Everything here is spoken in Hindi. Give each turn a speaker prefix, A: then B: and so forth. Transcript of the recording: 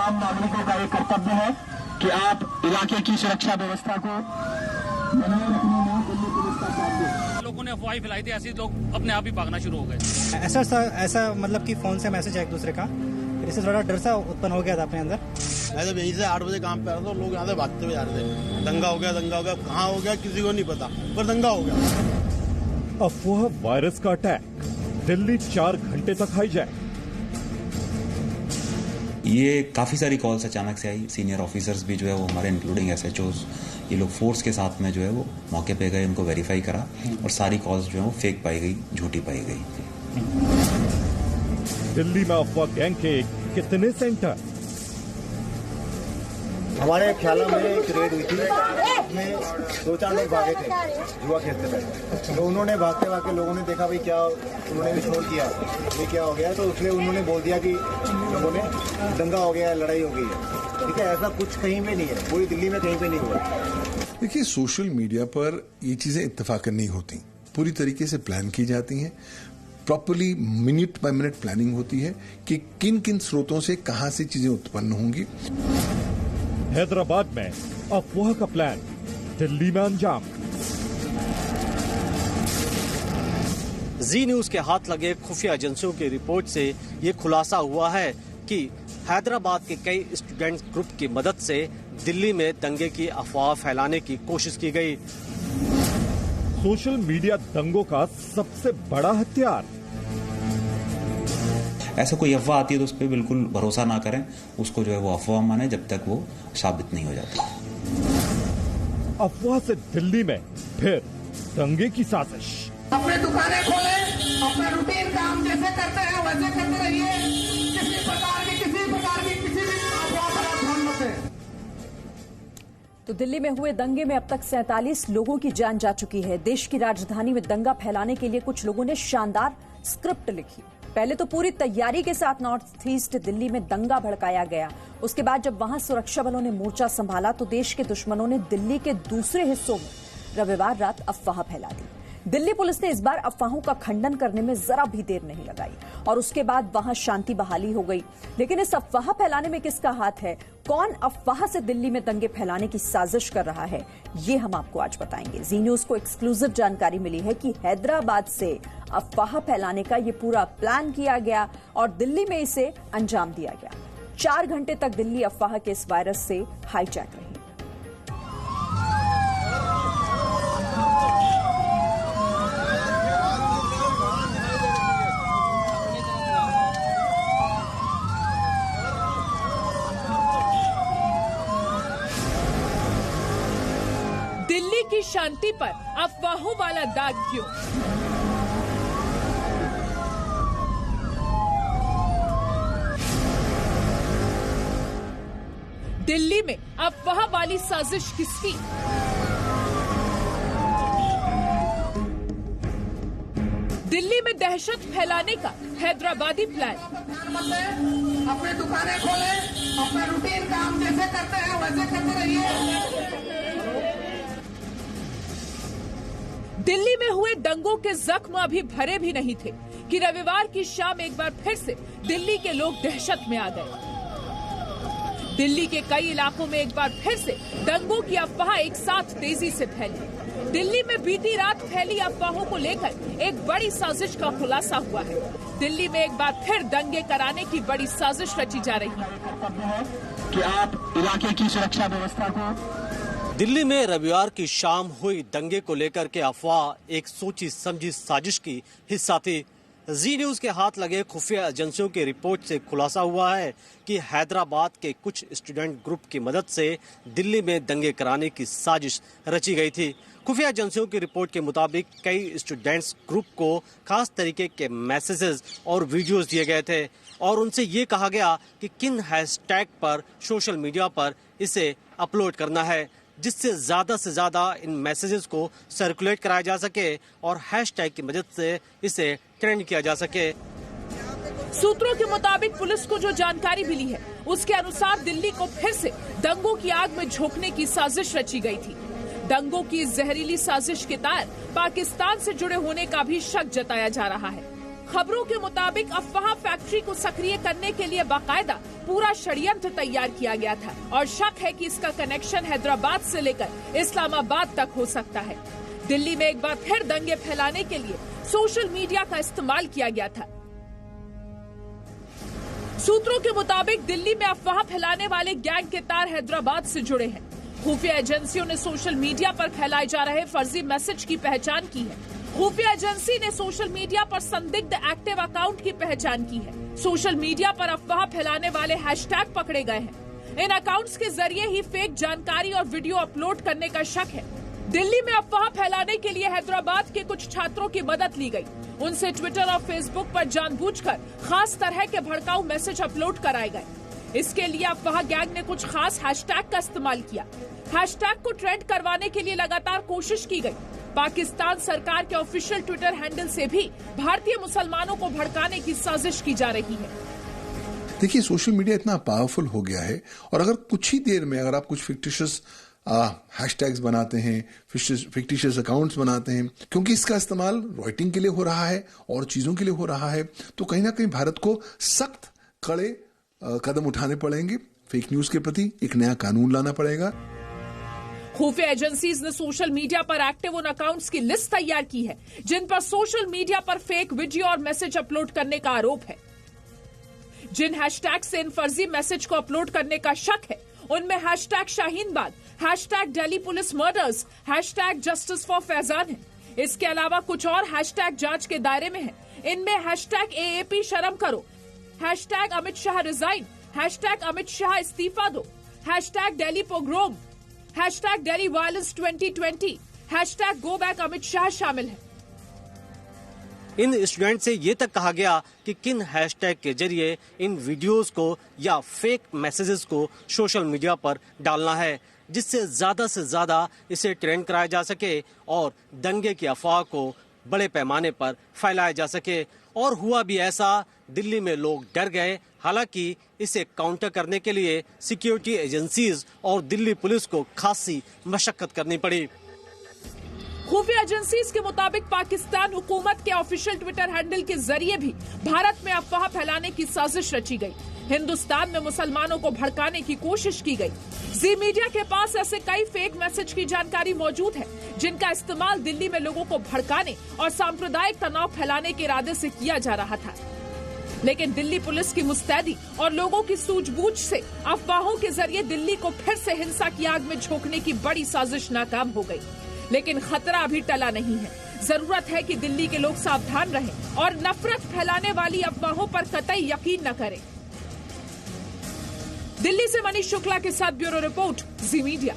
A: तमाम नागरिकों का एक कर्तव्य है कि आप इलाके की सुरक्षा व्यवस्था को बनाए रखने में दिल्ली पुलिस का साथ दें।
B: लोगों ने अफवाह फैलाई थी, ऐसे लोग अपने आप ही भागना शुरू हो गए।
C: ऐसा मतलब कि फोन से मैसेज है एक दूसरे का, इससे थोड़ा डर सा उत्पन्न हो गया था अपने अंदर।
D: मैं जब यहीं से 8 बजे काम पे आ रहा था, लोग यहाँ से भागते हुए आ रहे थे। दंगा हो गया, कहाँ हो गया किसी को नहीं पता, पर दंगा हो गया।
E: अफवाह वायरस का अटैक, दिल्ली 4 घंटे तक हाईजैक।
F: ये काफ़ी सारी कॉल्स अचानक से आई। सीनियर ऑफिसर्स भी जो है वो हमारे इंक्लूडिंग SHOs, ये लोग फोर्स के साथ में जो है वो मौके पे गए, उनको वेरीफाई करा और सारी कॉल्स जो है वो फेक पाई गई, झूठी पाई गई।
E: दिल्ली में अफवाह गैंग के कितने सेंटर?
G: हमारे ख्याल में एक रेड हुई थी, उसमें 2-4 लोग भागे थे जुआ खेलते थे। तो उन्होंने भागते लोगों ने देखा भाई क्या, उन्होंने विस्फोट किया, ये क्या हो गया, तो इसलिए उन्होंने बोल दिया कि लोगों ने दंगा हो गया, लड़ाई हो गई है। ठीक है, ऐसा कुछ कहीं पे नहीं है, पूरी दिल्ली में कहीं पे नहीं हुआ।
H: देखिए, सोशल मीडिया पर ये चीजें इत्तेफाकन नहीं होती, पूरी तरीके से प्लान की जाती हैं। Properly minute by minute planning होती है कि किन किन स्रोतों से कहां से चीजें उत्पन्न होंगी।
E: हैदराबाद में अफवाह का प्लान, दिल्ली में अंजाम।
I: जी न्यूज के हाथ लगे खुफिया एजेंसियों की रिपोर्ट से ये खुलासा हुआ है कि हैदराबाद के कई स्टूडेंट्स ग्रुप की मदद से दिल्ली में दंगे की अफवाह फैलाने की कोशिश की गई।
E: सोशल मीडिया दंगों का सबसे बड़ा हथियार।
F: ऐसा कोई अफवाह आती है तो उस पर बिल्कुल भरोसा ना करें, उसको जो है वो अफवाह माने जब तक वो साबित नहीं हो जाती।
E: अफवाह से दिल्ली में फिर दंगे की साजिश।
A: अपने दुकानें खोलें, अपना रूटीन काम जैसे करते हैं वैसे करते रहिए। किसी प्रकार की किसी भी अफवाह पर ध्यान मत दें।
J: तो दिल्ली में हुए दंगे में अब तक 47 लोगों की जान जा चुकी है। देश की राजधानी में दंगा फैलाने के लिए कुछ लोगों ने शानदार स्क्रिप्ट लिखी। पहले तो पूरी तैयारी के साथ नॉर्थ ईस्ट दिल्ली में दंगा भड़काया गया। उसके बाद जब वहां सुरक्षा बलों ने मोर्चा संभाला तो देश के दुश्मनों ने दिल्ली के दूसरे हिस्सों में रविवार रात अफवाह फैला दी। दिल्ली पुलिस ने इस बार अफवाहों का खंडन करने में जरा भी देर नहीं लगाई और उसके बाद वहां शांति बहाली हो गई। लेकिन इस अफवाह फैलाने में किसका हाथ है? कौन अफवाह से दिल्ली में दंगे फैलाने की साजिश कर रहा है, ये हम आपको आज बताएंगे। जी न्यूज को एक्सक्लूसिव जानकारी मिली है कि हैदराबाद से अफवाह फैलाने का ये पूरा प्लान किया गया और दिल्ली में इसे अंजाम दिया गया। 4 घंटे तक दिल्ली अफवाह के इस वायरस से हाईजैक रही।
K: दिल्ली की शांति पर अफवाहों वाला दाग क्यों? दिल्ली में अफवाह वाली साजिश किसकी? दिल्ली में दहशत फैलाने का हैदराबादी प्लान।
A: अपने दुकानें खोलें, अपना रूटीन काम जैसे करते हैं वैसे करते रहिए।
K: दिल्ली में हुए दंगों के जख्म अभी भरे भी नहीं थे कि रविवार की शाम एक बार फिर से दिल्ली के लोग दहशत में आ गए। दिल्ली के कई इलाकों में एक बार फिर से दंगों की अफवाह एक साथ तेजी से फैली। दिल्ली में बीती रात फैली अफवाहों को लेकर एक बड़ी साजिश का खुलासा हुआ है। दिल्ली में एक बार फिर दंगे कराने की बड़ी साजिश रची जा रही है
A: कि आप इलाके की सुरक्षा व्यवस्था को।
I: दिल्ली में रविवार की शाम हुई दंगे को लेकर के अफवाह एक सोची समझी साजिश की हिस्सा थी। जी न्यूज के हाथ लगे खुफिया एजेंसियों की रिपोर्ट से खुलासा हुआ है कि हैदराबाद के कुछ स्टूडेंट ग्रुप की मदद से दिल्ली में दंगे कराने की साजिश रची गई थी। खुफिया एजेंसियों की रिपोर्ट के मुताबिक कई स्टूडेंट्स ग्रुप को खास तरीके के मैसेजेस और वीडियोस दिए गए थे और उनसे ये कहा गया कि किन हैशटैग पर सोशल मीडिया पर इसे अपलोड करना है, जिससे से ज्यादा इन मैसेजेस को सर्कुलेट कराया जा सके और हैशटैग की मदद से इसे ट्रेंड किया जा सके।
K: सूत्रों के मुताबिक पुलिस को जो जानकारी मिली है उसके अनुसार दिल्ली को फिर से दंगों की आग में झोंकने की साजिश रची गई थी। दंगों की जहरीली साजिश के तार पाकिस्तान से जुड़े होने का भी शक जताया जा रहा है। खबरों के मुताबिक अफवाह फैक्ट्री को सक्रिय करने के लिए बाकायदा पूरा षड्यंत्र तैयार किया गया था और शक है कि इसका कनेक्शन हैदराबाद से लेकर इस्लामाबाद तक हो सकता है। दिल्ली में एक बार फिर दंगे फैलाने के लिए सोशल मीडिया का इस्तेमाल किया गया था। सूत्रों के मुताबिक दिल्ली में अफवाह फैलाने वाले गैंग के तार हैदराबाद से जुड़े हैं। खुफिया एजेंसियों ने सोशल मीडिया पर फैलाए जा रहे फर्जी मैसेज की पहचान की है। खुफिया एजेंसी ने सोशल मीडिया पर संदिग्ध एक्टिव अकाउंट की पहचान की है। सोशल मीडिया पर अफवाह फैलाने वाले हैशटैग पकड़े गए हैं। इन अकाउंट्स के जरिए ही फेक जानकारी और वीडियो अपलोड करने का शक है। दिल्ली में अफवाह फैलाने के लिए हैदराबाद के कुछ छात्रों की मदद ली गई। उनसे ट्विटर और फेसबुक पर जानबूझकर खास तरह के भड़काऊ मैसेज अपलोड कराए गए। इसके लिए अफवाह गैंग ने कुछ खास हैशटैग का इस्तेमाल किया। हैशटैग को ट्रेंड करवाने के लिए लगातार कोशिश की गई। पाकिस्तान सरकार के ऑफिशियल ट्विटर हैंडल से भी भारतीय मुसलमानों को भड़काने की साजिश की जा रही है।
H: देखिए, सोशल मीडिया इतना पावरफुल हो गया है और अगर कुछ ही देर में अगर आप कुछ फिक्टिशियस हैशटैग्स बनाते हैं, फिक्टिशियस अकाउंट्स बनाते हैं, क्योंकि इसका इस्तेमाल राइटिंग के लिए हो रहा है और चीजों के लिए हो रहा है, तो कहीं ना कहीं भारत को सख्त कड़े कदम उठाने पड़ेंगे। फेक न्यूज के प्रति एक नया कानून लाना पड़ेगा।
K: खुफिया एजेंसीज ने सोशल मीडिया पर एक्टिव उन अकाउंट्स की लिस्ट तैयार की है जिन पर सोशल मीडिया पर फेक वीडियो और मैसेज अपलोड करने का आरोप है। जिन हैशटैग से इन फर्जी मैसेज को अपलोड करने का शक है उनमें hashtag Shaheen Bagh, hashtag Delhi police murders, hashtag justice for Faizan है। इसके अलावा कुछ और हैशटैग जांच के दायरे में है। इनमें हैशटैग AAP शर्म करो, hashtag Amit Shah resign, hashtag Amit Shah इस्तीफा दो, hashtag Delhi pogrom, hashtag Delhi violence 2020, hashtag go back Amit Shah शामिल है।
I: इन स्टूडेंट से ये तक कहा गया कि किन हैशटैग के जरिए इन वीडियोस को या फेक मैसेजेस को सोशल मीडिया पर डालना है, जिससे से ज्यादा इसे ट्रेंड कराया जा सके और दंगे की अफवाह को बड़े पैमाने पर फैलाया जा सके। और हुआ भी ऐसा, दिल्ली में लोग डर गए। हालांकि इसे काउंटर करने के लिए सिक्योरिटी एजेंसीज और दिल्ली पुलिस को खासी मशक्कत करनी पड़ी।
K: खुफिया एजेंसीज के मुताबिक पाकिस्तान हुकूमत के ऑफिशियल ट्विटर हैंडल के जरिए भी भारत में अफवाह फैलाने की साजिश रची गई। हिंदुस्तान में मुसलमानों को भड़काने की कोशिश की गई। जी मीडिया के पास ऐसे कई फेक मैसेज की जानकारी मौजूद है जिनका इस्तेमाल दिल्ली में लोगों को भड़काने और सांप्रदायिक तनाव फैलाने के इरादे से किया जा रहा था। लेकिन दिल्ली पुलिस की मुस्तैदी और लोगों की सूझबूझ से अफवाहों के जरिए दिल्ली को फिर से हिंसा की आग में झोंकने की बड़ी साजिश नाकाम हो गई। लेकिन खतरा अभी टला नहीं है। जरूरत है कि दिल्ली के लोग सावधान रहें और नफरत फैलाने वाली अफवाहों पर कतई यकीन न करें। दिल्ली से मनीष शुक्ला के साथ ब्यूरो रिपोर्ट, जी मीडिया।